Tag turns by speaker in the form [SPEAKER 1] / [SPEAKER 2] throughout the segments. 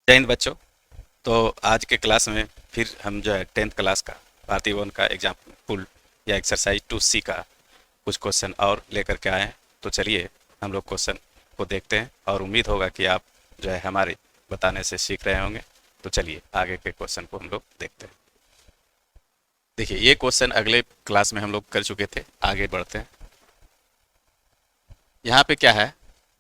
[SPEAKER 1] जय हिंद बच्चों। तो आज के क्लास में फिर हम जो है 10th क्लास का भारतीय वन का एग्जाम्पल या एक्सरसाइज 2C का कुछ क्वेश्चन और लेकर के आए हैं। तो चलिए हम लोग क्वेश्चन को देखते हैं और उम्मीद होगा कि आप जो है हमारे बताने से सीख रहे होंगे। तो चलिए आगे के क्वेश्चन को हम लोग देखते हैं। देखिए ये क्वेश्चन अगले क्लास में हम लोग कर चुके थे, आगे बढ़ते हैं। यहाँ पे क्या है,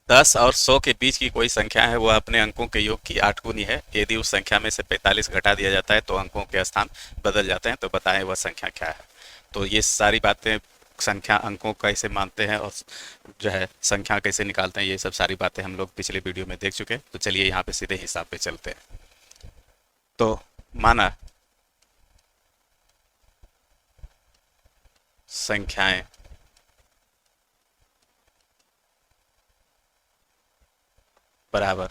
[SPEAKER 1] 10 और 100 के बीच की कोई संख्या है, वह अपने अंकों के योग की 8 गुनी है। यदि उस संख्या में से 45 घटा दिया जाता है तो अंकों के स्थान बदल जाते हैं। तो बताएं वह संख्या क्या है। तो ये सारी बातें, संख्या अंकों कैसे मानते हैं और जो है संख्या कैसे निकालते हैं, ये सब सारी बातें हम लोग पिछले वीडियो में देख चुके हैं। तो चलिए यहाँ पे सीधे हिसाब पे चलते हैं। तो माना संख्याएं बराबर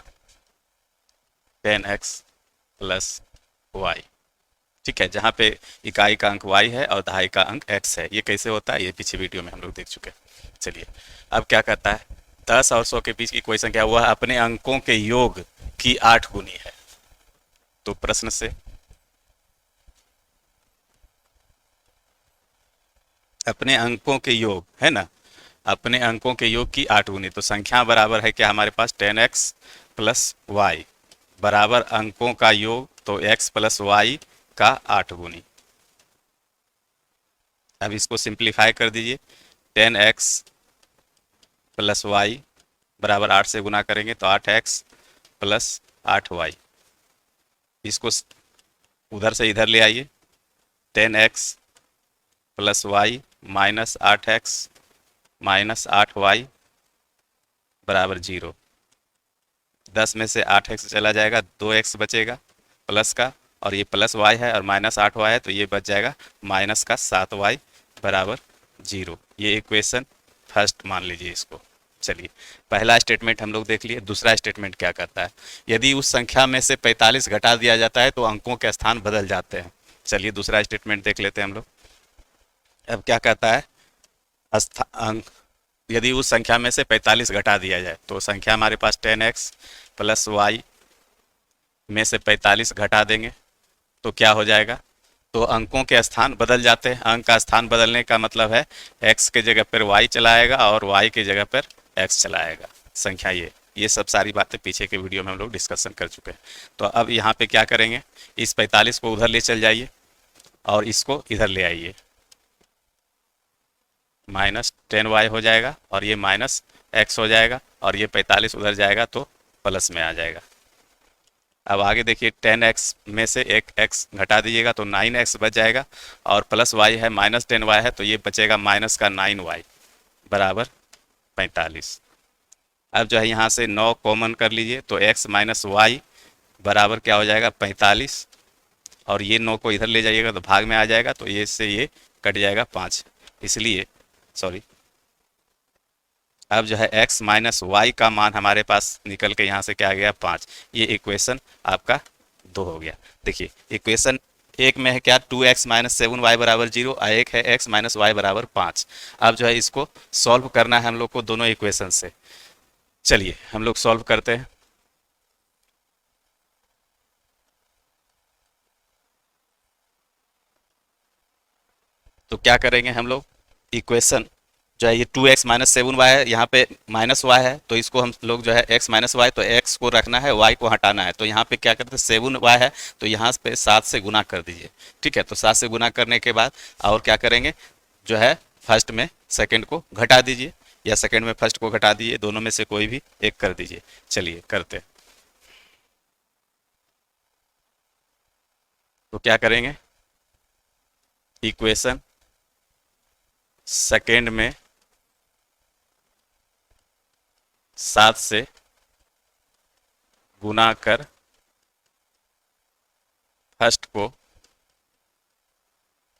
[SPEAKER 1] 10x प्लस वाई। ठीक है, जहाँ पे इकाई का अंक y है और दहाई का अंक x है। ये कैसे होता है ये पीछे वीडियो में हम लोग देख चुके हैं। चलिए अब क्या कहता है, 10 और 100 के बीच की कोई संख्या वह अपने अंकों के योग की 8 गुनी है। तो प्रश्न से अपने अंकों के योग है ना, अपने अंकों के योग की 8 गुनी। तो संख्या बराबर है क्या हमारे पास 10x प्लस वाई बराबर अंकों का योग, तो x प्लस वाई का 8 गुनी। अब इसको सिंप्लीफाई कर दीजिए, 10x प्लस वाई बराबर 8 से गुना करेंगे तो 8x प्लस 8y। इसको उधर से इधर ले आइए, 10x plus Y minus 8x minus 8y बराबर 0। 10 में से 8x चला जाएगा, 2x बचेगा प्लस का, और ये प्लस y है और माइनस 8y है तो ये बच जाएगा माइनस का 7y बराबर 0। ये इक्वेशन फर्स्ट मान लीजिए इसको। चलिए पहला स्टेटमेंट हम लोग देख लिए। दूसरा स्टेटमेंट क्या कहता है, यदि उस संख्या में से 45 घटा दिया जाता है तो अंकों के स्थान बदल जाते हैं। चलिए दूसरा स्टेटमेंट देख लेते हैं हम लोग। अब क्या कहता है, अंक यदि उस संख्या में से 45 घटा दिया जाए तो संख्या हमारे पास 10x प्लस वाई में से 45 घटा देंगे तो क्या हो जाएगा, तो अंकों के स्थान बदल जाते हैं। अंक का स्थान बदलने का मतलब है x के जगह पर y चला आएगा और y के जगह पर x चला आएगा। संख्या ये सब सारी बातें पीछे के वीडियो में हम लोग डिस्कशन कर चुके हैं। तो अब यहाँ पे क्या करेंगे, इस 45 को उधर ले चल जाइए और इसको इधर ले आइए, माइनस 10y हो जाएगा और ये माइनस x हो जाएगा और ये 45 उधर जाएगा तो प्लस में आ जाएगा। अब आगे देखिए, 10x में से एक x घटा दीजिएगा तो 9x बच जाएगा और प्लस y है माइनस 10y है तो ये बचेगा माइनस का 9y बराबर 45। अब जो है यहाँ से 9 कॉमन कर लीजिए तो x माइनस वाई बराबर क्या हो जाएगा 45, और ये 9 को इधर ले जाइएगा तो भाग में आ जाएगा तो ये से ये कट जाएगा 5। इसलिए सॉरी, अब जो है x माइनस वाई का मान हमारे पास निकल के यहाँ से क्या आ गया 5। ये इक्वेशन आपका 2 हो गया। देखिए इक्वेशन एक में है क्या 2x माइनस 7y बराबर 0, और एक है x माइनस वाई बराबर 5। अब जो है इसको सॉल्व करना है हम लोग को दोनों इक्वेशन से। चलिए हम लोग सॉल्व करते हैं। तो क्या करेंगे हम लोग, इक्वेशन जो है ये 2x माइनस 7y है, यहाँ पे माइनस y है तो इसको हम लोग जो है x माइनस वाई, तो x को रखना है y को हटाना है। तो यहाँ पे क्या करते हैं 7y है तो यहाँ पे 7 से गुना कर दीजिए। ठीक है, तो 7 से गुना करने के बाद और क्या करेंगे, जो है फर्स्ट में सेकंड को घटा दीजिए या सेकंड में फर्स्ट को घटा दीजिए, दोनों में से कोई भी एक कर दीजिए। चलिए करते हैं। तो क्या करेंगे, इक्वेशन सेकेंड में 7 से गुना कर फर्स्ट को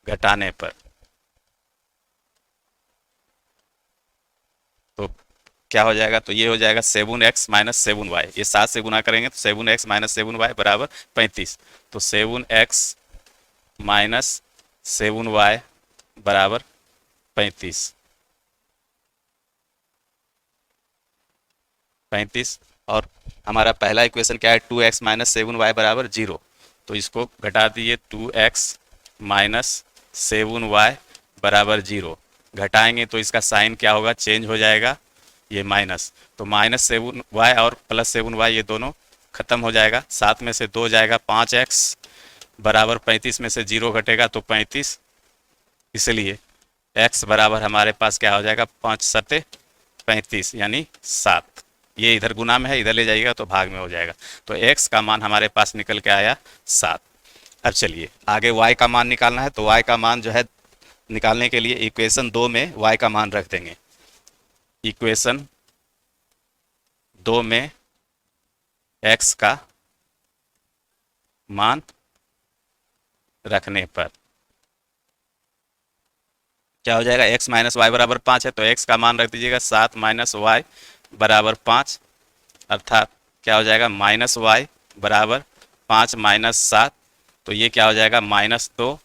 [SPEAKER 1] घटाने पर तो क्या हो जाएगा, तो ये हो जाएगा 7x माइनस 7y। ये 7 से गुना करेंगे तो 7x माइनस 7y बराबर 35। तो 7x माइनस 7y बराबर 35। और हमारा पहला इक्वेशन क्या है, 2x माइनस 7y बराबर 0। तो इसको घटा दीजिए, 2x माइनस 7y बराबर 0। घटाएंगे तो इसका साइन क्या होगा, चेंज हो जाएगा, ये माइनस। तो माइनस 7y और प्लस 7y ये दोनों खत्म हो जाएगा, 7 में से 2 जाएगा, 5x बराबर 35 में से 0 घटेगा तो 35। इसलिए x बराबर हमारे पास क्या हो जाएगा, 5 सते 35 यानी 7। ये इधर गुना में है, इधर ले जाइएगा तो भाग में हो जाएगा। तो x का मान हमारे पास निकल के आया 7। अब चलिए आगे y का मान निकालना है। तो y का मान जो है निकालने के लिए इक्वेशन 2 में y का मान रख देंगे। इक्वेशन 2 में x का मान रखने पर क्या हो जाएगा, x माइनस वाई बराबर 5 है तो x का मान रख दीजिएगा 7 माइनस वाई बराबर 5, अर्थात क्या हो जाएगा, माइनस वाई बराबर 5 माइनस 7। तो ये क्या हो जाएगा, -2।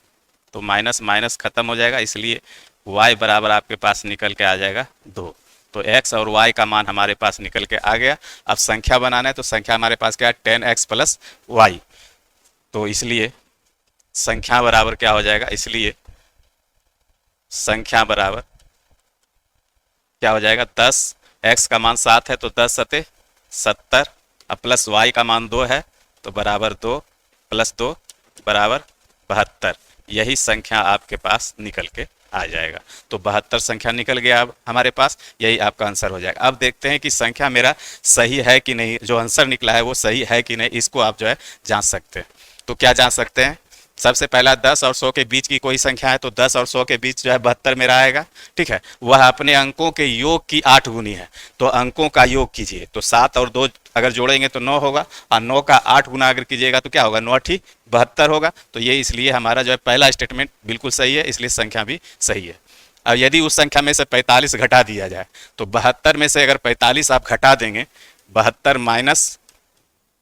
[SPEAKER 1] तो माइनस माइनस खत्म हो जाएगा, इसलिए y बराबर आपके पास निकल के आ जाएगा 2। तो x और y का मान हमारे पास निकल के आ गया। अब संख्या बनाना है तो संख्या हमारे पास क्या है, 10x प्लस वाई। तो इसलिए संख्या बराबर क्या हो जाएगा, इसलिए संख्या बराबर क्या हो जाएगा, 10। x का मान 7 है तो 10 सते 70, अब प्लस y का मान 2 है तो बराबर 2 प्लस 2 बराबर 72। यही संख्या आपके पास निकल के आ जाएगा। तो 72 संख्या निकल गया अब हमारे पास, यही आपका आंसर हो जाएगा। अब देखते हैं कि संख्या मेरा सही है कि नहीं, जो आंसर निकला है वो सही है कि नहीं, इसको आप जो है जांच सकते हैं। तो क्या जांच सकते हैं, सबसे पहला 10 और 100 के बीच की कोई संख्या है तो 10 और 100 के बीच जो है 72 मेरा आएगा, ठीक है। वह अपने अंकों के योग की 8 गुनी है, तो अंकों का योग कीजिए। तो 7 और 2 अगर जोड़ेंगे तो 9 होगा, और 9 का 8 गुना अगर कीजिएगा तो क्या होगा, 9 ठी 72 होगा। तो ये इसलिए हमारा जो है पहला स्टेटमेंट बिल्कुल सही है, इसलिए संख्या भी सही है। अब यदि उस संख्या में से 45 घटा दिया जाए तो 72 में से अगर 45 आप घटा देंगे, 72 माइनस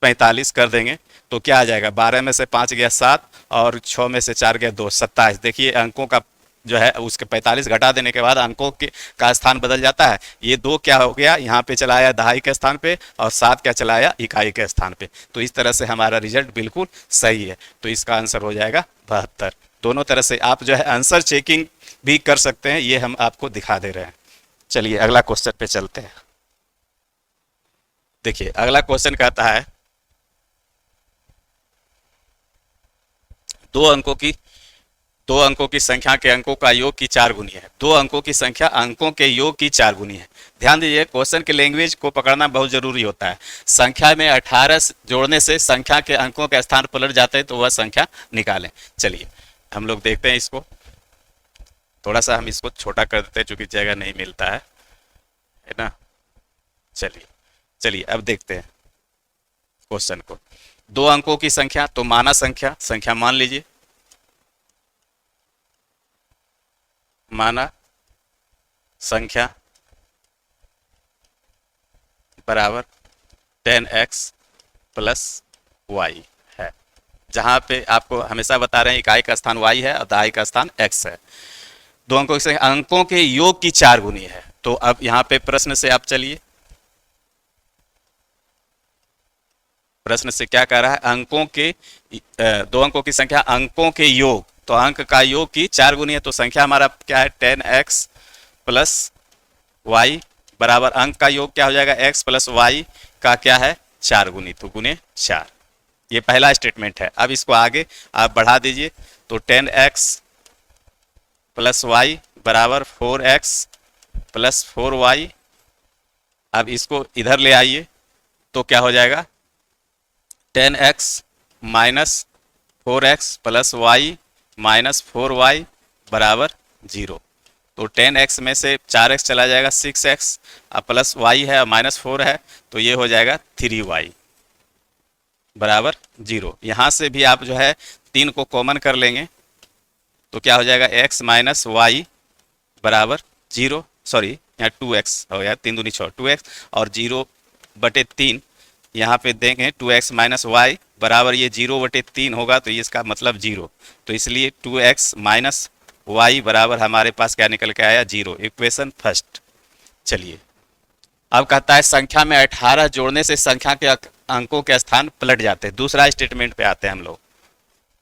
[SPEAKER 1] 45 कर देंगे तो क्या आ जाएगा, 12 में से 5 गया 7 और 6 में से 4 गया 2, 27। देखिए अंकों का जो है उसके 45 घटा देने के बाद अंकों के का स्थान बदल जाता है। ये 2 क्या हो गया, यहाँ पे चला आया दहाई के स्थान पे, और 7 क्या चला आया, इकाई के स्थान पे। तो इस तरह से हमारा रिजल्ट बिल्कुल सही है। तो इसका आंसर हो जाएगा 72। दोनों तरह से आप जो है आंसर चेकिंग भी कर सकते हैं, ये हम आपको दिखा दे रहे हैं। चलिए अगला क्वेश्चन पे चलते हैं। देखिए अगला क्वेश्चन कहता है, दो अंकों की संख्या के अंकों का योग की 4 गुनी है। 2 अंकों की संख्या अंकों के योग की 4 गुनी है। ध्यान दीजिए, क्वेश्चन के लैंग्वेज को पकड़ना बहुत जरूरी होता है। संख्या में 18 जोड़ने से संख्या के अंकों के स्थान पलट जाते हैं, तो वह संख्या निकालें। चलिए हम लोग देखते हैं इसको, थोड़ा सा हम इसको छोटा कर देते हैं चूंकि जगह नहीं मिलता है ना। चलिए अब देखते हैं क्वेश्चन को। 2 अंकों की संख्या, तो माना संख्या मान लीजिए, माना संख्या बराबर 10x प्लस वाई है। जहां पे आपको हमेशा बता रहे हैं इकाई का स्थान y है और दहाई का स्थान x है। 2 अंकों की संख्या अंकों के योग की 4 गुनी है। तो अब यहां पे प्रश्न से आप चलिए, प्रश्न से क्या कह रहा है, अंकों के 2 अंकों की संख्या अंकों के योग, तो अंक का योग की 4 गुनी है। तो संख्या हमारा क्या है, 10x प्लस वाई बराबर अंक का योग क्या हो जाएगा, x प्लस वाई का क्या है 4 गुनी, तो गुने 4। ये पहला स्टेटमेंट है। अब इसको आगे आप बढ़ा दीजिए, तो 10x प्लस वाई बराबर 4x प्लस 4y। अब इसको इधर ले आइए तो क्या हो जाएगा, 10x minus 4x plus Y minus 4y बराबर 0। तो 10x में से 4x चला जाएगा 6x, अब प्लस y है और माइनस 4 है, तो ये हो जाएगा 3y बराबर 0। यहाँ से भी आप जो है 3 को कॉमन कर लेंगे तो क्या हो जाएगा, x माइनस वाई बराबर 0, सॉरी यहाँ 2x हो गया, 3 दूनी 6, 2x और 0/3 यहाँ पे देंगे, 2x माइनस वाई बराबर ये 0/3 होगा, तो ये इसका मतलब 0। तो इसलिए 2x माइनस वाई बराबर हमारे पास क्या निकल के आया, 0। Equation first. चलिए अब कहता है संख्या में 18 जोड़ने से संख्या के अंकों के स्थान पलट जाते हैं। दूसरा स्टेटमेंट पे आते हैं हम लोग।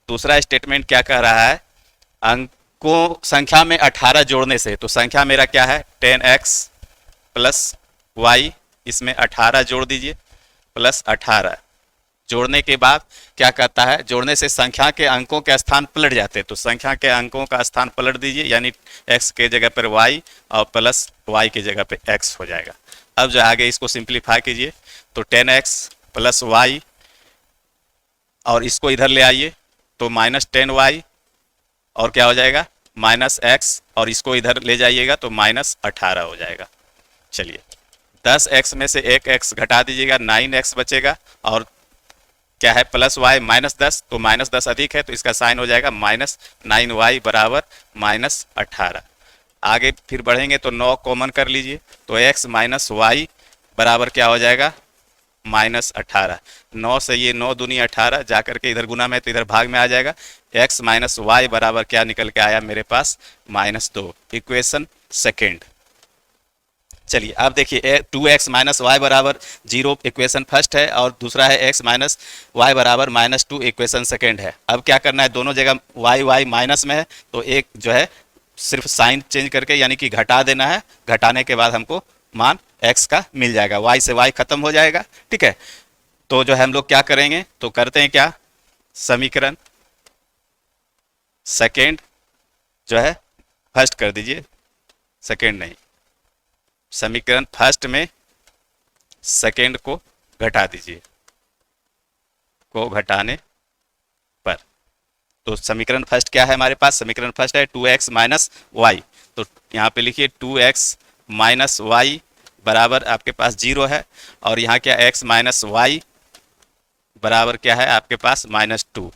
[SPEAKER 1] दूसरा स्टेटमेंट क्या कह रहा है, अंकों संख्या में 18 जोड़ने से, तो संख्या मेरा क्या है 10x प्लस वाई, इसमें 18 जोड़ दीजिए प्लस 18। जोड़ने के बाद क्या कहता है, जोड़ने से संख्या के अंकों के स्थान पलट जाते हैं, तो संख्या के अंकों का स्थान पलट दीजिए, यानी x के जगह पर y और प्लस y की जगह पे x हो जाएगा। अब जो आगे इसको सिंप्लीफाई कीजिए, तो 10x प्लस वाई और इसको इधर ले आइए तो माइनस 10y और क्या हो जाएगा माइनस x, और इसको इधर ले जाइएगा तो माइनस 18 हो जाएगा। चलिए 10x में से एक x घटा दीजिएगा, 9x बचेगा, और क्या है प्लस y माइनस 10, तो माइनस 10 अधिक है तो इसका साइन हो जाएगा माइनस 9y बराबर माइनस 18। आगे फिर बढ़ेंगे तो 9 कॉमन कर लीजिए, तो x माइनस वाई बराबर क्या हो जाएगा माइनस 18। 9 से ये 9 दूनी 18, जाकर के इधर गुना में तो इधर भाग में आ जाएगा। x माइनस वाई बराबर क्या निकल के आया मेरे पास -2, इक्वेशन सेकेंड। चलिए अब देखिए 2x माइनस वाई बराबर 0 इक्वेशन फर्स्ट है, और दूसरा है x माइनस वाई बराबर -2 इक्वेशन सेकेंड है। अब क्या करना है, दोनों जगह y माइनस में है, तो एक जो है सिर्फ साइन चेंज करके यानी कि घटा देना है, घटाने के बाद हमको मान x का मिल जाएगा, y से y खत्म हो जाएगा। ठीक है, तो जो है हम लोग क्या करेंगे, तो करते हैं क्या, समीकरण सेकेंड जो है फर्स्ट कर दीजिए, सेकेंड नहीं, समीकरण फर्स्ट में सेकेंड को घटा दीजिए, को घटाने पर, तो समीकरण फर्स्ट क्या है हमारे पास, समीकरण फर्स्ट है 2x माइनस वाई, तो यहाँ पे लिखिए 2x माइनस वाई बराबर आपके पास 0 है, और यहाँ क्या x माइनस वाई बराबर क्या है आपके पास -2।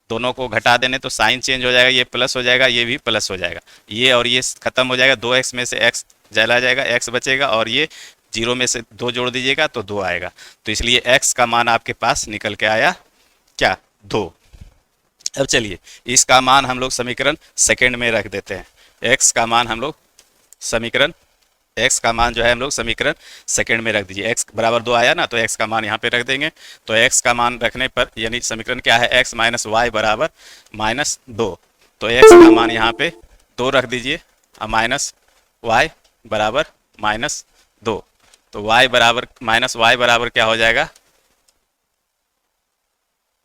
[SPEAKER 1] दोनों को घटा देने तो साइन चेंज हो जाएगा, ये प्लस हो जाएगा, ये भी प्लस हो जाएगा, ये और ये खत्म हो जाएगा, 2x में से x चला जाएगा, x बचेगा, और ये 0 में से 2 जोड़ दीजिएगा तो 2 आएगा, तो इसलिए x का मान आपके पास निकल के आया क्या 2। अब चलिए इसका मान हम लोग समीकरण सेकेंड में रख देते हैं, x का मान हम लोग समीकरण x का मान जो है हम लोग समीकरण सेकेंड में रख दीजिए, x बराबर 2 आया ना, तो x का मान यहाँ पे रख देंगे, तो x का मान रखने पर यानी समीकरण क्या है x माइनस वाई बराबर -2, तो x का मान यहाँ पे 2 रख दीजिए, माइनस वाई बराबर -2, तो y बराबर माइनस वाई बराबर क्या हो जाएगा,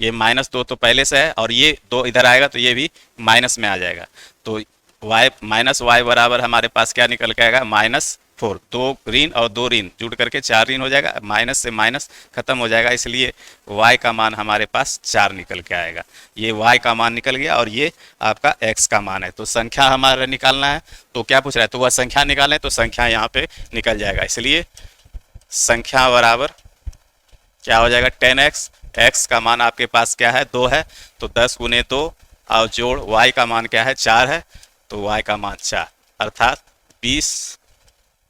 [SPEAKER 1] ये -2 तो पहले से है, और ये 2 इधर आएगा तो ये भी माइनस में आ जाएगा, तो y माइनस वाई बराबर हमारे पास क्या निकल के आएगा -4, 2 ऋण और 2 ऋण जुड़ करके 4 ऋण हो जाएगा, माइनस से माइनस खत्म हो जाएगा, इसलिए y का मान हमारे पास 4 निकल के आएगा। ये y का मान निकल गया, और ये आपका x का मान है, तो संख्या हमारा निकालना है, तो क्या पूछ रहा है, तो वह संख्या निकालें, तो संख्या यहाँ पे निकल जाएगा, इसलिए संख्या बराबर क्या हो जाएगा 10x, x का मान आपके पास क्या है 2 है, तो 10 गुने 2 और जोड़ y का मान क्या है 4 है, तो y का मान 4, अर्थात 20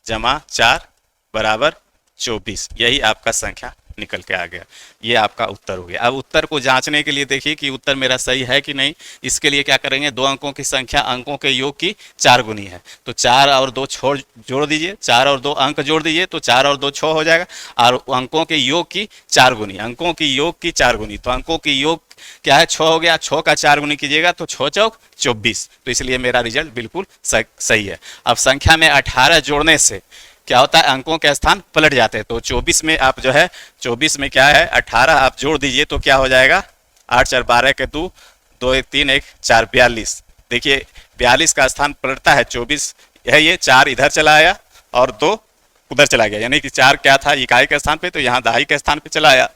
[SPEAKER 1] जमा 4 बराबर 24, यही आपका संख्या निकल के आ गया। ये आपका उत्तर हो गया। अब उत्तर को जांचने के लिए देखिए कि उत्तर मेरा सही है कि नहीं, इसके लिए क्या करेंगे, 2 अंकों की संख्या अंकों के योग की 4 गुनी है, तो 4 और 2 जोड़ दीजिए, 4 और 2 अंक जोड़ दीजिए, तो 4 और 2 6 हो जाएगा, और अंकों के योग की 4 गुनी, अंकों की योग की 4 गुनी, तो अंकों की योग क्या है 6 हो गया, 6 का 4 गुनी कीजिएगा तो 6 चौक 24, तो इसलिए मेरा रिजल्ट बिल्कुल सही है। अब संख्या में 18 जोड़ने से क्या होता है, अंकों के स्थान पलट जाते हैं, तो 24 में आप जो है 24 में क्या है 18 आप जोड़ दीजिए तो क्या हो जाएगा 8 4 12 के 2 2 1 3 1 4 42। देखिए 42 का स्थान पलटता है, 24 है, ये 4 इधर चला आया और 2 उधर चला गया, यानी कि 4 क्या था इकाई के स्थान पे, तो यहाँ दहाई के स्थान पे चला आया,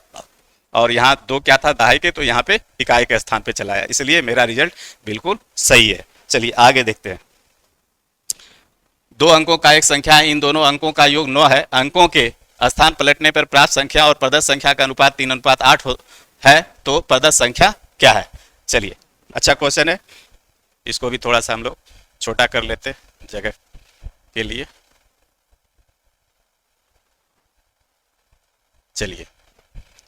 [SPEAKER 1] और यहाँ 2 क्या था दहाई के, तो यहाँ पे इकाई के स्थान पे चला आया, इसलिए मेरा रिजल्ट बिल्कुल सही है। चलिए आगे देखते हैं। 2 अंकों का एक संख्या है, इन दोनों अंकों का योग 9 है, अंकों के स्थान पलटने पर प्राप्त संख्या और प्रदत्त संख्या का अनुपात 3:8 है, तो प्रदत्त संख्या क्या है। चलिए अच्छा क्वेश्चन है, इसको भी थोड़ा सा हम लोग छोटा कर लेते जगह के लिए। चलिए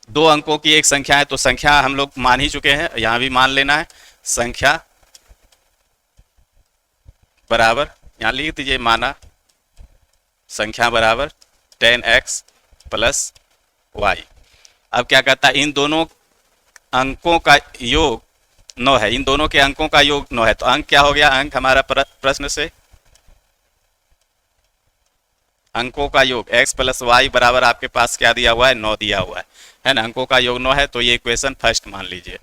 [SPEAKER 1] 2 अंकों की एक संख्या है, तो संख्या हम लोग मान ही चुके हैं, यहां भी मान लेना है, संख्या बराबर यहाँ लिख दीजिए माना संख्या बराबर 10x प्लस वाई। अब क्या कहता है, इन दोनों अंकों का योग 9 है, इन दोनों के अंकों का योग 9 है, तो अंक क्या हो गया, अंक हमारा प्रश्न से अंकों का योग x प्लस वाई बराबर आपके पास क्या दिया हुआ है, 9 दिया हुआ है ना। अंकों का योग 9 है, तो ये इक्वेशन फर्स्ट मान लीजिए।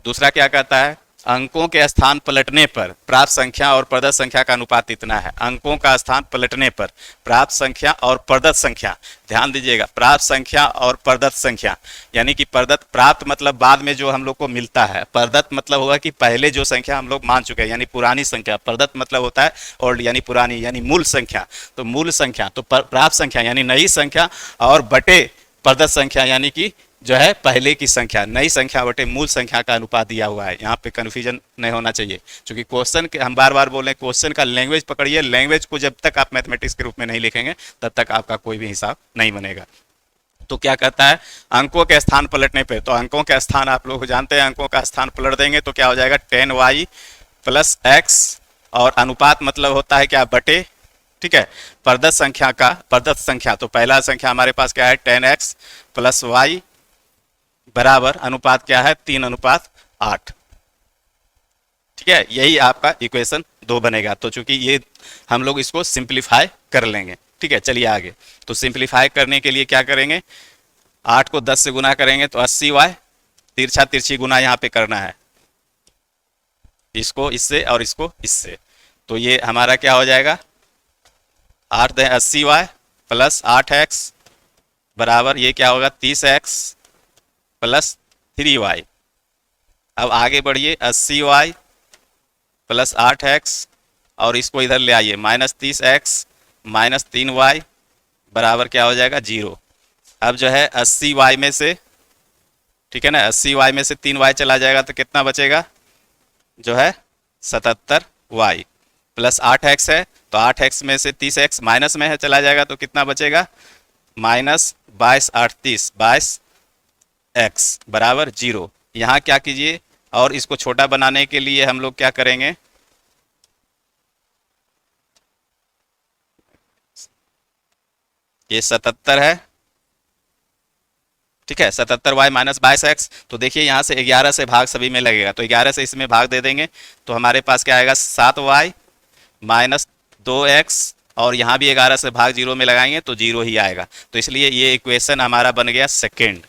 [SPEAKER 1] दूसरा क्या कहता है, अंकों के स्थान पलटने पर प्राप्त संख्या और प्रदत्त संख्या का अनुपात इतना है। अंकों का स्थान पलटने पर प्राप्त संख्या और प्रदत्त संख्या, ध्यान दीजिएगा, प्राप्त संख्या और प्रदत्त संख्या, यानी कि प्रदत्त, प्राप्त मतलब बाद में जो हम लोग को मिलता है, प्रदत्त मतलब होगा कि पहले जो संख्या हम लोग मान चुके हैं यानी पुरानी संख्या, प्रदत्त मतलब होता है ओल्ड यानी पुरानी यानी मूल संख्या। तो मूल संख्या तो प्राप्त संख्या यानी नई संख्या और बटे प्रदत्त संख्या यानी कि जो है पहले की संख्या, नई संख्या बटे मूल संख्या का अनुपात दिया हुआ है। यहाँ पे कन्फ्यूजन नहीं होना चाहिए, क्योंकि क्वेश्चन के हम बार बार बोले, क्वेश्चन का लैंग्वेज पकड़िए, लैंग्वेज को जब तक आप मैथमेटिक्स के रूप में नहीं लिखेंगे तब तक आपका कोई भी हिसाब नहीं बनेगा। तो क्या कहता है, अंकों के स्थान पलटने पे, तो अंकों के स्थान आप लोग जानते हैं, अंकों का स्थान पलट देंगे तो क्या हो जाएगा 10y प्लस एक्स, और अनुपात मतलब होता है क्या, बटे, ठीक है, प्रदत्त संख्या का, प्रदत्त संख्या तो पहला संख्या हमारे पास क्या है 10x प्लस वाई बराबर अनुपात क्या है 3:8, ठीक है, यही आपका इक्वेशन 2 बनेगा। तो चूंकि ये हम लोग इसको सिंप्लीफाई कर लेंगे, ठीक है। चलिए आगे, तो सिंप्लीफाई करने के लिए क्या करेंगे, 8 को 10 से गुना करेंगे तो 80y, तिरछा तिरछी गुना यहाँ पे करना है, इसको इससे और इसको इससे, तो ये हमारा क्या हो जाएगा 8 × 80y प्लस 8x बराबर ये क्या होगा 30x प्लस 3y। अब आगे बढ़िए, 80y प्लस 8x और इसको इधर ले आइए, माइनस 30x माइनस 3y बराबर क्या हो जाएगा 0। अब जो है 80y में से, ठीक है ना, 80y में से 3y चला जाएगा तो कितना बचेगा, जो है 77y प्लस 8x है, तो 8x में से 30x माइनस में है चला जाएगा तो कितना बचेगा, माइनस 22 8 30 22x बराबर 0। यहाँ क्या कीजिए, और इसको छोटा बनाने के लिए हम लोग क्या करेंगे, ये 77 है, ठीक है, 77y माइनस 22x, तो देखिए यहाँ से 11 से भाग सभी में लगेगा, तो 11 से इसमें भाग दे देंगे तो हमारे पास क्या आएगा 7y माइनस 2x, और यहाँ भी 11 से भाग 0 में लगाएंगे तो 0 ही आएगा। तो इसलिए ये इक्वेशन हमारा बन गया सेकेंड।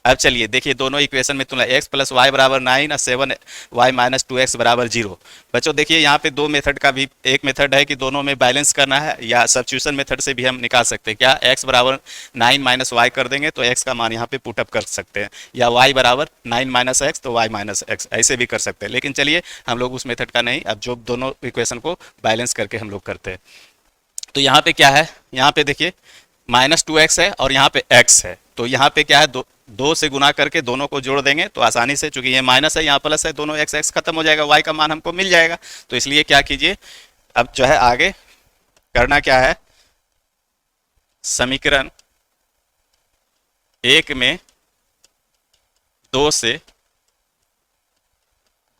[SPEAKER 1] अब चलिए देखिए, दोनों इक्वेशन में तुलना, x प्लस वाई बराबर 9 और 7y माइनस 2x बराबर 0। बच्चों देखिए यहाँ पे दो मेथड का भी, एक मेथड है कि दोनों में बैलेंस करना है, या सब्स्टिट्यूशन मेथड से भी हम निकाल सकते हैं। क्या, x बराबर 9 माइनस वाई कर देंगे तो x का मान यहाँ पे पुटअप कर सकते हैं, या y बराबर 9 माइनस एक्स तो y माइनस एक्स, ऐसे भी कर सकते हैं। लेकिन चलिए हम लोग उस मेथड का नहीं, अब जो दोनों इक्वेशन को बैलेंस करके हम लोग करते हैं। तो यहाँ पे क्या है, यहाँ पे देखिए माइनस 2x है और यहाँ पे x है, तो यहाँ पे क्या है, दो से गुना करके दोनों को जोड़ देंगे तो आसानी से, चूंकि ये माइनस है यहाँ प्लस है, दोनों x खत्म हो जाएगा, y का मान हमको मिल जाएगा। तो इसलिए क्या कीजिए, अब जो है आगे करना क्या है, समीकरण 1 में 2 से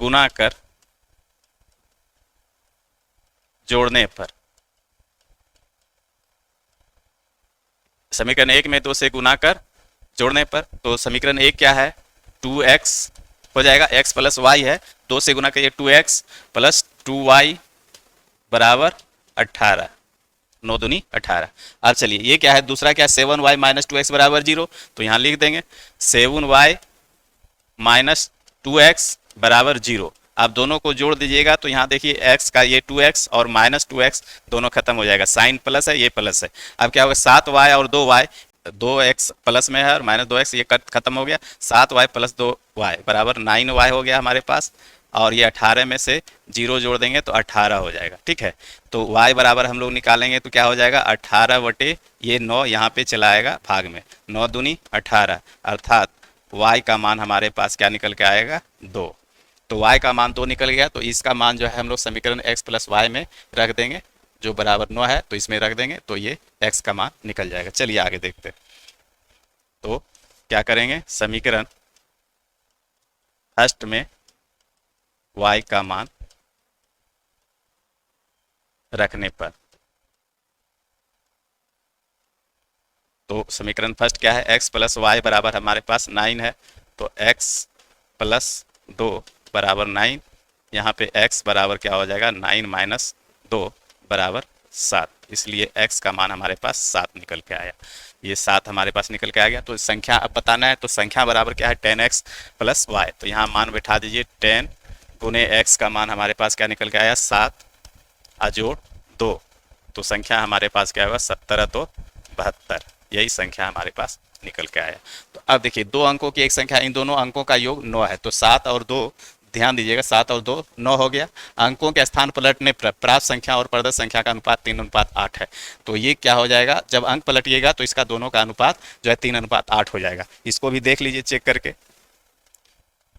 [SPEAKER 1] गुना कर जोड़ने पर, समीकरण 1 में 2 से गुना कर जोड़ने पर, तो समीकरण 1 क्या है 2x हो जाएगा, x प्लस वाई है, 2 से गुना करिए 2x प्लस 2y बराबर 18, 9 दूनी 18। अब चलिए ये क्या है, दूसरा क्या है 7y माइनस 2x बराबर 0, तो यहाँ लिख देंगे 7y माइनस 2x बराबर 0। आप दोनों को जोड़ दीजिएगा तो यहाँ देखिए x का ये 2x और माइनस 2x दोनों खत्म हो जाएगा, साइन प्लस है ये प्लस है। अब क्या होगा 7y और 2y, 2x प्लस में है और माइनस 2x, ये खत्म हो गया, 7y प्लस 2y बराबर 9y हो गया हमारे पास, और ये 18 में से 0 जोड़ देंगे तो 18 हो जाएगा, ठीक है। तो y बराबर हम लोग निकालेंगे तो क्या हो जाएगा 18 बटे ये 9 यहाँ पे चला आएगा भाग में, 9 दूनी 18, अर्थात y का मान हमारे पास क्या निकल के आएगा 2। तो y का मान 2 निकल गया, तो इसका मान जो है हम लोग समीकरण x प्लस वाई में रख देंगे, जो बराबर 9 है तो इसमें रख देंगे तो ये x का मान निकल जाएगा। चलिए आगे देखते हैं, तो क्या करेंगे, समीकरण फर्स्ट में y का मान रखने पर तो समीकरण फर्स्ट क्या है, x प्लस वाई बराबर हमारे पास 9 है, तो x प्लस 2 बराबर 9, यहाँ पे x बराबर क्या हो जाएगा 9 माइनस 2 बराबर 7, इसलिए x का मान हमारे पास 7 निकल के आया। ये 7 हमारे पास निकल के आ गया। तो संख्या अब बताना है, तो संख्या बराबर क्या है 10x प्लस वाई, तो यहाँ मान बैठा दीजिए 10 गुने x का मान हमारे पास क्या निकल के आया 7 अजोड़ 2, तो संख्या हमारे पास क्या होगा 17 तो 72, यही संख्या हमारे पास निकल के आया। तो अब देखिए दो अंकों की एक संख्या, इन दोनों अंकों का योग 9 है, तो 7 और 2, ध्यान दीजिएगा 7 और 2 9 हो गया। अंकों के स्थान पलटने पर प्राप्त संख्या और प्रदत्त संख्या का अनुपात 3:8 है, तो ये क्या हो जाएगा जब अंक पलटिएगा तो इसका दोनों का अनुपात जो है 3:8 हो जाएगा। इसको भी देख लीजिए चेक करके,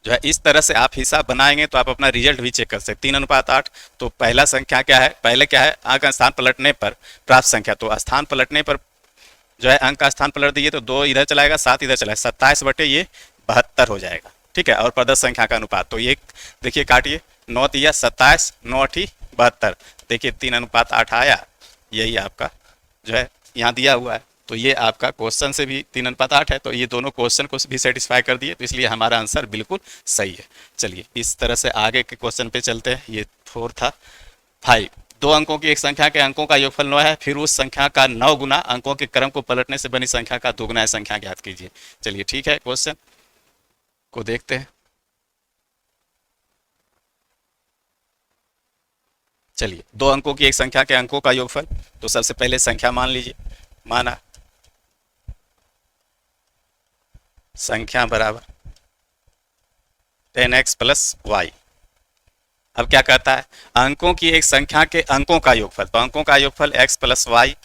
[SPEAKER 1] जो है इस तरह से आप हिसाब बनाएंगे तो आप अपना रिजल्ट भी चेक कर सकते। 3:8, तो पहला संख्या क्या है, पहले क्या है अंक स्थान पलटने पर प्राप्त संख्या, तो स्थान पलटने पर जो है अंक का स्थान पलट दीजिए तो 2 इधर चलाएगा 7 इधर चलाएगा, 27 बटे ये 72 हो जाएगा, ठीक है। और प्रदत्त संख्या का अनुपात तो ये देखिए काटिए 9 तिया 27 9 अठी 72, देखिए 3:8 आया, यही आपका जो है यहाँ दिया हुआ है। तो ये आपका क्वेश्चन से भी 3:8 है, तो ये दोनों क्वेश्चन को भी सेटिस्फाई कर दिए, तो इसलिए हमारा आंसर बिल्कुल सही है। चलिए इस तरह से आगे के क्वेश्चन पे चलते हैं। ये 4 था। 5, दो अंकों की एक संख्या के अंकों का योगफल 9 है, फिर उस संख्या का 9 गुना अंकों के क्रम को पलटने से बनी संख्या का दोगुना है संख्या ज्ञात कीजिए। चलिए ठीक है, क्वेश्चन को देखते हैं। चलिए दो अंकों की एक संख्या के अंकों का योगफल, तो सबसे पहले संख्या मान लीजिए, माना संख्या बराबर 10x प्लस वाई। अब क्या कहता है अंकों की एक संख्या के अंकों का योगफल, तो अंकों का योगफल x प्लस वाई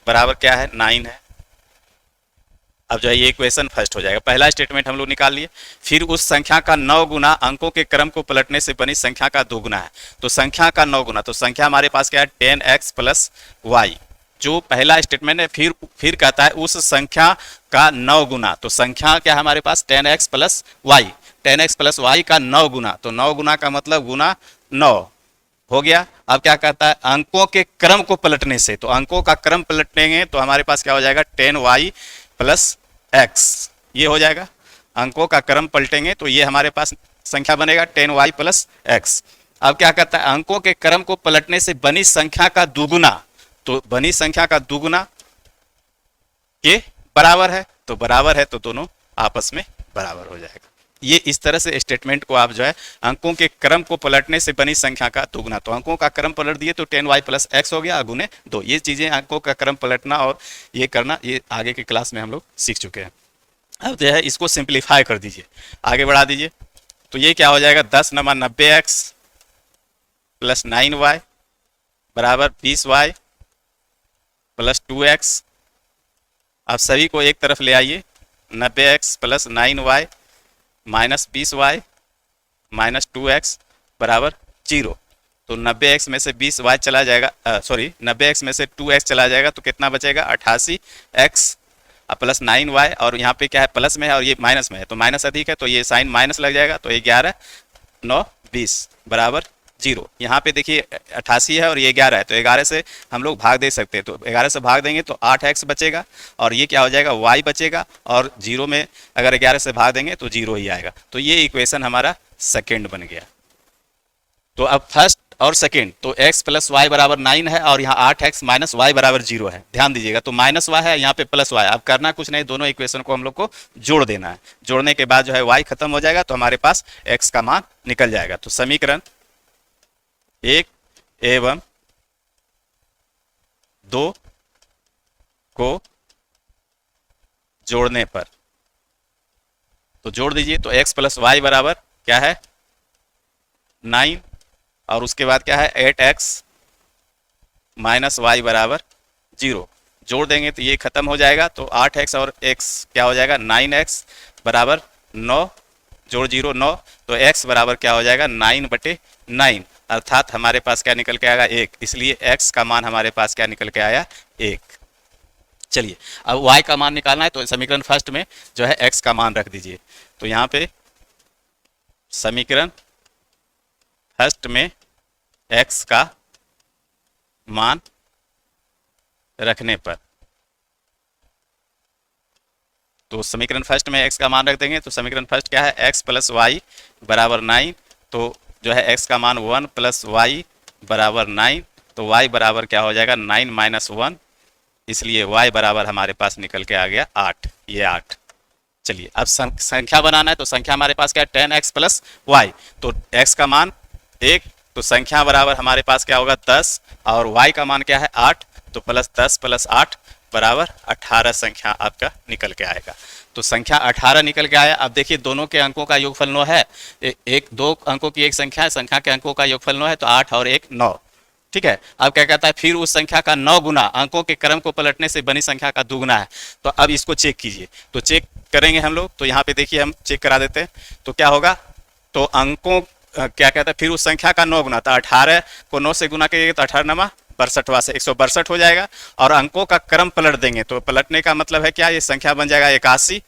[SPEAKER 1] बराबर क्या है 9 है। अब जो है ये इक्वेशन फर्स्ट हो जाएगा, पहला स्टेटमेंट हम लोग निकाल लिए। फिर उस संख्या का 9 गुना अंकों के क्रम को पलटने से बनी संख्या का दोगुना है, तो संख्या का 9 गुना, तो संख्या हमारे पास क्या है 10x प्लस वाई, जो पहला स्टेटमेंट है। फिर कहता है उस संख्या का 9 गुना, तो संख्या क्या है हमारे पास 10x plus y, 10x plus y का 9 गुना, तो 9 गुना का मतलब गुना 9 हो गया। अब क्या कहता है अंकों के क्रम को पलटने से, तो अंकों का क्रम पलटेंगे तो हमारे पास क्या हो जाएगा 10y प्लस x, ये हो जाएगा। अंकों का क्रम पलटेंगे तो ये हमारे पास संख्या बनेगा 10y प्लस x। अब क्या कहता है अंकों के क्रम को पलटने से बनी संख्या का दुगुना, तो बनी संख्या का दुगुना के बराबर है, तो बराबर है तो दोनों आपस में बराबर हो जाएगा। ये इस तरह से स्टेटमेंट को आप जो है अंकों के क्रम को पलटने से बनी संख्या का दुगुना, तो अंकों का क्रम पलट दिए तो 10y प्लस x हो गया गुने 2। ये चीजें अंकों का क्रम पलटना और ये करना, ये आगे की क्लास में हम लोग सीख चुके हैं। अब जो है इसको सिंप्लीफाई कर दीजिए, आगे बढ़ा दीजिए, तो ये क्या हो जाएगा 10 नमा 90x प्लस 9y बराबर 20y प्लस 2x। अब सभी को एक तरफ ले आइए, 90x plus 9y minus 20y minus 2x बराबर 0, तो 90x में से 20y चला जाएगा, 90x में से 2x चला जाएगा तो कितना बचेगा 88x प्लस 9y, और यहाँ पे क्या है प्लस में है और ये माइनस में है, तो माइनस अधिक है तो ये साइन माइनस लग जाएगा, तो 11 9 20 बराबर 0। यहाँ पे देखिए 88 है और ये 11 है, तो 11 से हम लोग भाग दे सकते हैं, तो 11 से भाग देंगे तो 8x बचेगा और ये क्या हो जाएगा y बचेगा, और 0 में अगर 11 से भाग देंगे तो 0 ही आएगा। तो ये इक्वेशन हमारा सेकेंड बन गया। तो अब फर्स्ट और सेकेंड, तो x प्लस वाई बराबर 9 है और यहाँ 8x माइनस वाई बराबर 0 है, ध्यान दीजिएगा, तो माइनस वाई है यहाँ पे प्लस वाई। अब करना कुछ नहीं, दोनों इक्वेशन को हम लोग को जोड़ देना है, जोड़ने के बाद जो है y खत्म हो जाएगा तो हमारे पास x का मान निकल जाएगा। तो समीकरण 1 एवं 2 को जोड़ने पर, तो जोड़ दीजिए, तो x प्लस वाई बराबर क्या है 9 और उसके बाद क्या है 8x माइनस वाई बराबर 0, जोड़ देंगे तो ये खत्म हो जाएगा, तो 8x और x क्या हो जाएगा 9x बराबर 9, जोड़ 0 9, तो x बराबर क्या हो जाएगा 9/9, अर्थात हमारे पास क्या निकल के आएगा 1, इसलिए x का मान हमारे पास क्या निकल के आया 1। चलिए अब y का मान निकालना है, तो समीकरण फर्स्ट में जो है x का मान रख दीजिए, तो यहाँ पे समीकरण फर्स्ट में x का मान रखने पर तो समीकरण फर्स्ट में x का मान रख देंगे, तो समीकरण फर्स्ट क्या है, x प्लस वाई बराबर 9। तो जो है x का मान 1 प्लस वाई बराबर 9, तो y बराबर क्या हो जाएगा 9 माइनस 1, इसलिए y बराबर हमारे पास निकल के आ गया 8, ये 8। चलिए अब संख्या बनाना है, तो संख्या हमारे पास क्या है 10x प्लस वाई, तो x का मान 1, तो संख्या बराबर हमारे पास क्या होगा 10, और y का मान क्या है 8, तो प्लस 10 प्लस 8 बराबर 18 संख्या आपका निकल के आएगा। तो संख्या 18 निकल के आया। अब देखिए दोनों के अंकों का योगफल 9 है, एक दो अंकों की एक संख्या है, संख्या के अंकों का योगफल 9 है, तो 8 और 1 9। ठीक है, अब क्या कहता है, फिर उस संख्या का 9 गुना अंकों के क्रम को पलटने से बनी संख्या का दुगुना है। तो अब इसको चेक कीजिए, तो चेक करेंगे हम लोग, तो यहाँ पे देखिए हम चेक करा देते हैं, तो क्या होगा, तो अंकों क्या कहता है, फिर उस संख्या का 9 गुना, तो 18 को 9 से गुना करिएगा तो 18 नमा 62 से 162 हो जाएगा, और अंकों का क्रम पलट देंगे, तो पलटने का मतलब है क्या, ये संख्या बन जाएगा 81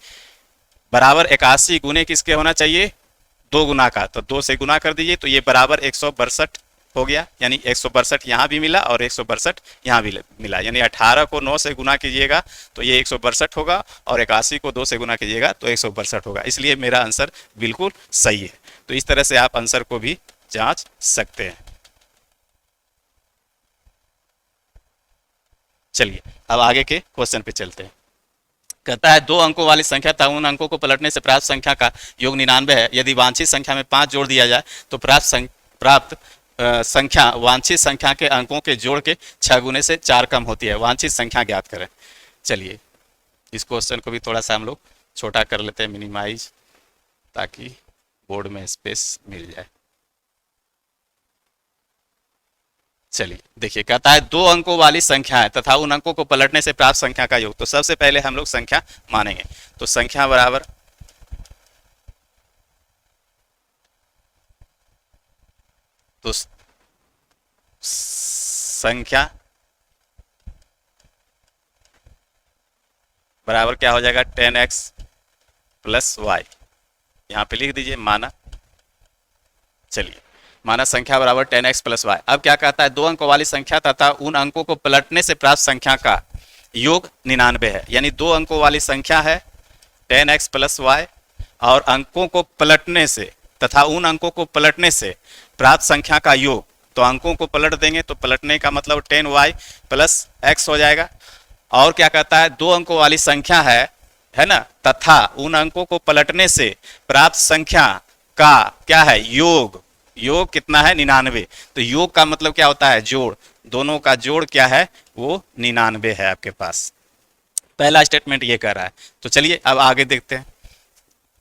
[SPEAKER 1] बराबर 81 गुने किसके होना चाहिए 2 गुना का, तो 2 से गुना कर दीजिए, तो ये बराबर 162 हो गया, यानी 162 यहाँ भी मिला और 162 यहाँ भी मिला, यानी 18 को 9 से गुना कीजिएगा तो ये 162 होगा, और 81 को 2 से गुना कीजिएगा तो 162 होगा, इसलिए मेरा आंसर बिल्कुल सही है। तो इस तरह से आप आंसर को भी जांच सकते हैं। चलिए अब आगे के क्वेश्चन पे चलते हैं। कहता है 2 अंकों वाली संख्या तथा उन अंकों को पलटने से प्राप्त संख्या का योग 99 है। यदि वांछित संख्या में 5 जोड़ दिया जाए तो प्राप्त संख्या वांछित संख्या के अंकों के जोड़ के 6 गुने से 4 कम होती है। वांछित संख्या ज्ञात करें। चलिए इस क्वेश्चन को भी थोड़ा सा हम लोग छोटा कर लेते हैं, मिनिमाइज, ताकि बोर्ड में स्पेस मिल जाए। चलिए देखिए, कहता है 2 अंकों वाली संख्या है तथा उन अंकों को पलटने से प्राप्त संख्या का योग। तो सबसे पहले हम लोग संख्या मानेंगे, तो संख्या बराबर तो संख्या बराबर क्या हो जाएगा 10x प्लस वाई, यहाँ पे लिख दीजिए माना। चलिए माना संख्या बराबर 10x प्लस वाई। अब क्या कहता है 2 अंकों वाली संख्या तथा उन अंकों को पलटने से प्राप्त संख्या का योग 99 है, यानी 2 अंकों वाली संख्या है 10x प्लस वाई, और अंकों को पलटने से तथा उन अंकों को पलटने से प्राप्त संख्या का योग, तो अंकों को पलट देंगे तो पलटने का मतलब 10y प्लस x हो जाएगा। और क्या कहता है 2 अंकों वाली संख्या है ना, तथा उन अंकों को पलटने से प्राप्त संख्या का क्या है योग, योग कितना है 99। तो योग का मतलब क्या होता है जोड़, दोनों का जोड़ क्या है वो 99 है आपके पास। पहला स्टेटमेंट ये कर रहा है। तो चलिए अब आगे देखते हैं,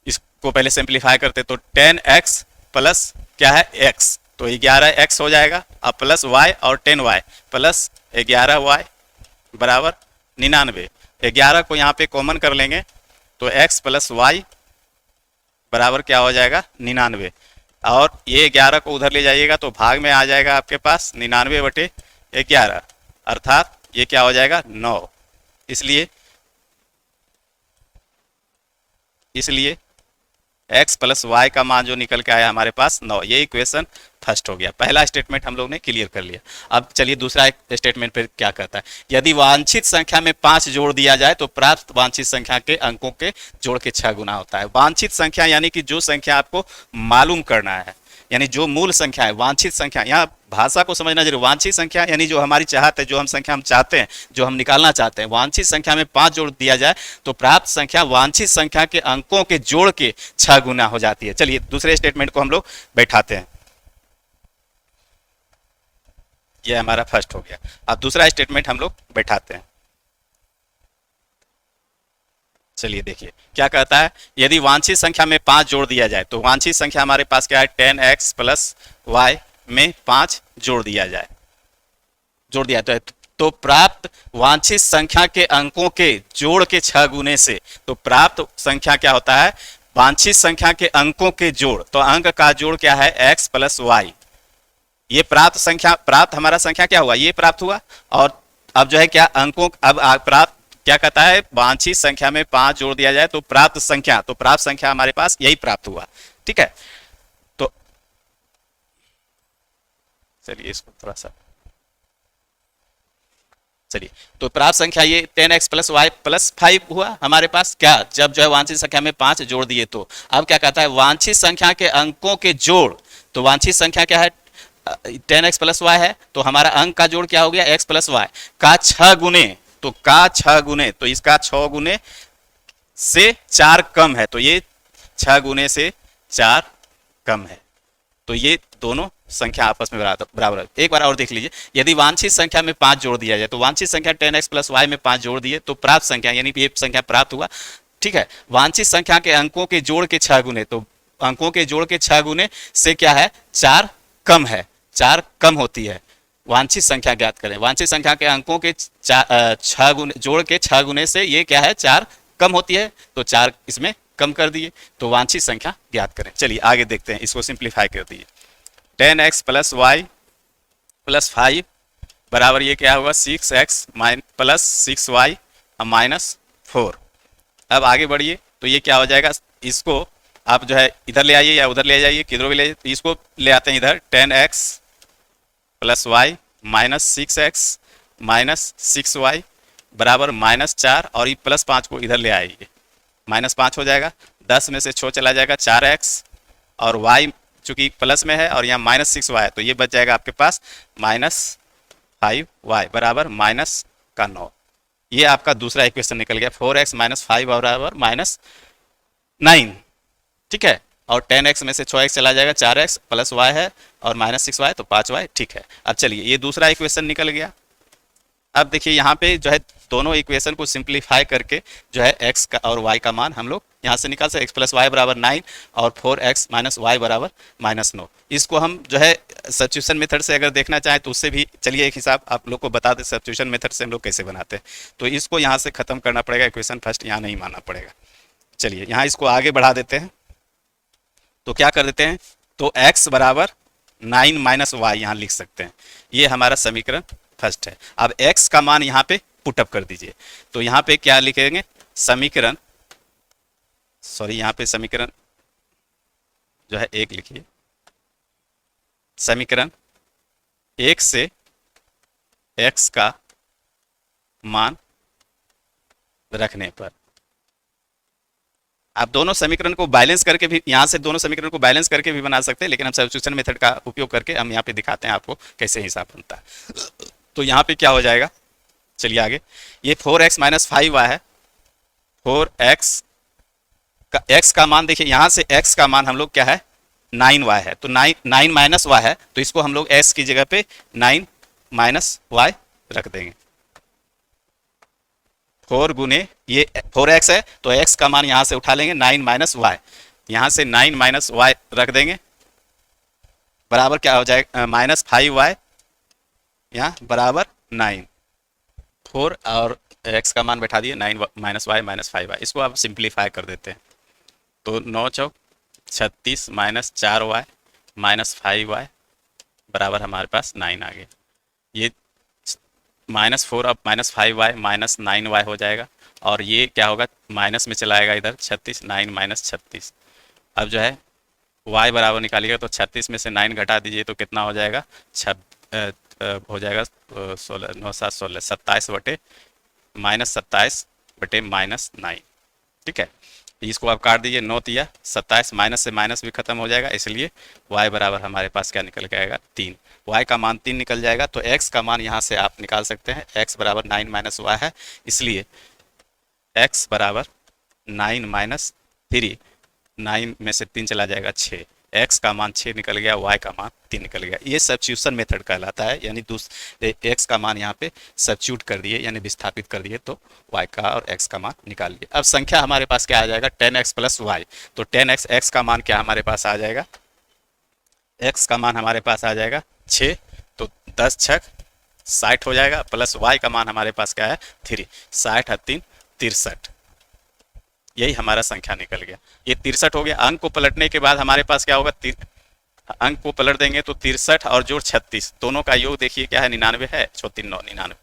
[SPEAKER 1] इसको पहले सिंप्लीफाई करते हैं। तो 10x प्लस क्या है x, तो 11x हो जाएगा, अब प्लस y और 10y प्लस 11y बराबर 99। 11 को यहाँ पे कॉमन कर लेंगे तो x प्लस y बराबर क्या हो जाएगा 99, और ये 11 को उधर ले जाइएगा तो भाग में आ जाएगा आपके पास 99/11, अर्थात ये क्या हो जाएगा 9। इसलिए x प्लस वाई का मान जो निकल के आया हमारे पास 9, ये इक्वेशन फर्स्ट हो गया। पहला स्टेटमेंट हम लोग ने क्लियर कर लिया। अब चलिए दूसरा स्टेटमेंट पे क्या कहता है, यदि वांछित संख्या में 5 जोड़ दिया जाए तो प्राप्त वांछित संख्या के अंकों के जोड़ के 6 गुना होता है। वांछित संख्या यानी कि जो संख्या आपको मालूम करना है, यानी जो मूल संख्या है। वांछित संख्या, यहाँ भाषा को समझना जरूरी। वांछित संख्या यानी जो हमारी चाहत है, जो हम संख्या हम चाहते हैं, जो हम निकालना चाहते हैं। वांछित संख्या में 5 जोड़ दिया जाए तो प्राप्त संख्या वांछित संख्या के अंकों के जोड़ के 6 गुना हो जाती है। चलिए दूसरे स्टेटमेंट को हम लोग बैठाते हैं, यह हमारा फर्स्ट हो गया। अब दूसरा स्टेटमेंट हम लोग बैठाते हैं। चलिए देखिए क्या कहता है, यदि वांछित संख्या में 5 जोड़ दिया जाए, तो वांछित संख्या हमारे पास क्या है 10x प्लस वाई में 5 जोड़ दिया जाए, जोड़ दिया तो प्राप्त वांछित संख्या के अंकों के जोड़ के 6 गुने से, तो प्राप्त संख्या क्या होता है वांछित संख्या के अंकों के जोड़, तो अंक का जोड़ क्या है x प्लस वाई। ये प्राप्त संख्या, प्राप्त हमारा संख्या क्या हुआ, ये प्राप्त हुआ। और अब जो है क्या अंकों, अब प्राप्त क्या कहता है वांछित संख्या में 5 जोड़ दिया जाए तो प्राप्त संख्या, तो प्राप्त संख्या हमारे पास यही प्राप्त हुआ। ठीक है, तो चलिए इसको थोड़ा सा, चलिए, तो प्राप्त संख्या ये 10x प्लस वाई प्लस 5 हुआ हमारे पास, क्या जब जो है वांछित संख्या में 5 जोड़ दिए तो। अब क्या कहता है, वांछित संख्या के अंकों के जोड़, तो वांछित संख्या क्या है 10x प्लस वाई है, तो हमारा अंक का जोड़ क्या हो गया x प्लस वाई का 6 गुने, तो का 6 गुने, तो इसका 6 गुने से 4 कम है, तो ये 6 गुने से 4 कम है, तो ये दोनों संख्या आपस में बराबर है। एक बार और देख लीजिए, यदि वांछित संख्या में 5 जोड़ दिया जाए, तो वांछित संख्या 10x प्लस वाई में 5 जोड़ दिए तो प्राप्त संख्या यानी ये संख्या प्राप्त हुआ। ठीक है, वांछित संख्या के अंकों के जोड़ के 6 गुने, तो अंकों के जोड़ के 6 गुने से क्या है 4 कम है, 4 कम होती है। वांछित संख्या ज्ञात करें, वांछित संख्या के अंकों के 6 गुने जोड़ के 6 गुने से ये क्या है 4 कम होती है, तो 4 इसमें कम कर दिए, तो वांछित संख्या ज्ञात करें। चलिए आगे देखते हैं, इसको सिंप्लीफाई कर दिए। 10x प्लस वाई प्लस 5 बराबर ये क्या होगा 6x प्लस 6y माइनस 4। अब आगे बढ़िए, तो ये क्या हो जाएगा, इसको आप जो है इधर ले आइए या उधर ले जाइए, किधर भी ले जाइए, तो इसको ले आते हैं इधर 10x plus Y minus 6x minus 6y बराबर माइनस 4, और ये प्लस 5 को इधर ले आइए, माइनस 5 हो जाएगा, 10 में से 6 चला जाएगा 4x, और y चूंकि प्लस में है और यहाँ माइनस 6y है, तो ये बच जाएगा आपके पास माइनस 5y बराबर माइनस का 9। ये आपका दूसरा इक्वेशन निकल गया, 4x माइनस 5 बराबर माइनस 9। ठीक है, और 10x में से 6x चला जाएगा, 4x प्लस y है और माइनस 6y तो 5y। ठीक है, अब चलिए ये दूसरा इक्वेशन निकल गया। अब देखिए यहाँ पे जो है दोनों इक्वेशन को सिंप्लीफाई करके जो है x का और y का मान हम लोग यहाँ से निकाल सकते, x प्लस वाई बराबर 9 और 4x माइनस वाई बराबर माइनस 9। इसको हम जो है सब्स्टिट्यूशन मेथड से अगर देखना चाहें तो उससे भी चलिए एक हिसाब आप लोग को बता दें सब्स्टिट्यूशन मेथड से हम लोग कैसे बनाते हैं। तो इसको यहाँ से खत्म करना पड़ेगा, इक्वेशन फर्स्ट यहाँ नहीं मानना पड़ेगा। चलिए यहाँ इसको आगे बढ़ा देते हैं, तो क्या कर देते हैं, तो x बराबर 9 माइनस वाई यहाँ लिख सकते हैं, ये हमारा समीकरण फर्स्ट है। अब x का मान यहाँ पे पुटअप कर दीजिए, तो यहाँ पे क्या लिखेंगे समीकरण, सॉरी यहाँ पे समीकरण जो है 1 लिखिए, समीकरण 1 से x का मान रखने पर आप दोनों समीकरण को बैलेंस करके भी, यहाँ से दोनों समीकरण को बैलेंस करके भी बना सकते हैं, लेकिन हम सब्स्टिट्यूशन मेथड का उपयोग करके हम यहाँ पे दिखाते हैं आपको कैसे हिसाब बनता है। तो यहाँ पे क्या हो जाएगा, चलिए आगे, ये 4x माइनस 5y है, 4x का x का मान देखिए, यहाँ से x का मान हम लोग क्या है 9y है, तो 9 माइनस y है, तो इसको हम लोग x की जगह पे 9 माइनस y रख देंगे। 4 गुने ये 4x है, तो x का मान यहाँ से उठा लेंगे 9 माइनस वाई, यहाँ से 9 माइनस वाई रख देंगे, बराबर क्या हो जाएगा माइनस 5y यहाँ बराबर 9, 4 और x का मान बैठा दिए 9 माइनस वाई माइनस 5y। इसको आप सिंप्लीफाई कर देते हैं, तो 9 चौक 36 माइनस 4y माइनस 5y बराबर हमारे पास 9 आ गया। ये माइनस 4 अब माइनस 5y माइनस 9y हो जाएगा, और ये क्या होगा माइनस में चलाएगा इधर 36, 9 माइनस 36। अब जो है y बराबर निकालिएगा, तो 36 में से 9 घटा दीजिए तो कितना हो जाएगा हो जाएगा 16 9 7 16 27 बटे माइनस 27 बटे माइनस 9। ठीक है, इसको आप काट दीजिए, 9 तिया 27, माइनस से माइनस भी खत्म हो जाएगा, इसलिए y बराबर हमारे पास क्या निकल के आएगा 3। y का मान 3 निकल जाएगा, तो x का मान यहाँ से आप निकाल सकते हैं, x बराबर 9 माइनस y है, इसलिए x बराबर 9 माइनस 3, 9 में से 3 चला जाएगा 6, x का मान 6 निकल गया, y का मान 3 निकल गया। ये सब्स्टिट्यूशन मेथड कहलाता है, यानी x का मान यहाँ पे सब्स्टिट्यूट कर दिए यानी विस्थापित कर दिए, तो y का और x का मान निकाल लिए। अब संख्या हमारे पास क्या आ जाएगा 10x प्लस वाई, तो 10x x का मान क्या हमारे पास आ जाएगा, x का मान हमारे पास आ जाएगा 6, तो 10 छक 60 हो जाएगा, प्लस y का मान हमारे पास क्या है 3, 60 और 3 63, यही हमारा संख्या निकल गया। ये 63 हो गया। अंक को पलटने के बाद हमारे पास क्या होगा, अंक को पलट देंगे तो 63 और जोड़ 36, दोनों का योग देखिए क्या है 99 है, 3 9 99।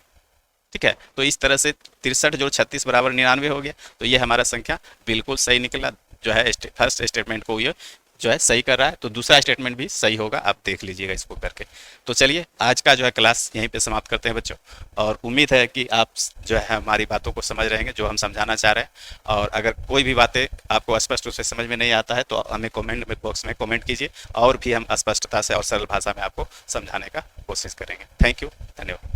[SPEAKER 1] ठीक है, तो इस तरह से 63 जोड़ 36 बराबर 99 हो गया। तो ये हमारा संख्या बिल्कुल सही निकला, जो है फर्स्ट स्टेटमेंट को ये जो है सही कर रहा है, तो दूसरा स्टेटमेंट भी सही होगा। आप देख लीजिएगा इसको करके। तो चलिए आज का जो है क्लास यहीं पे समाप्त करते हैं बच्चों, और उम्मीद है कि आप जो है हमारी बातों को समझ रहेंगे जो हम समझाना चाह रहे हैं। और अगर कोई भी बातें आपको स्पष्ट रूप से समझ में नहीं आता है तो हमें कमेंट बॉक्स में कमेंट कीजिए, और भी हम स्पष्टता से और सरल भाषा में आपको समझाने का कोशिश करेंगे। थैंक यू, धन्यवाद।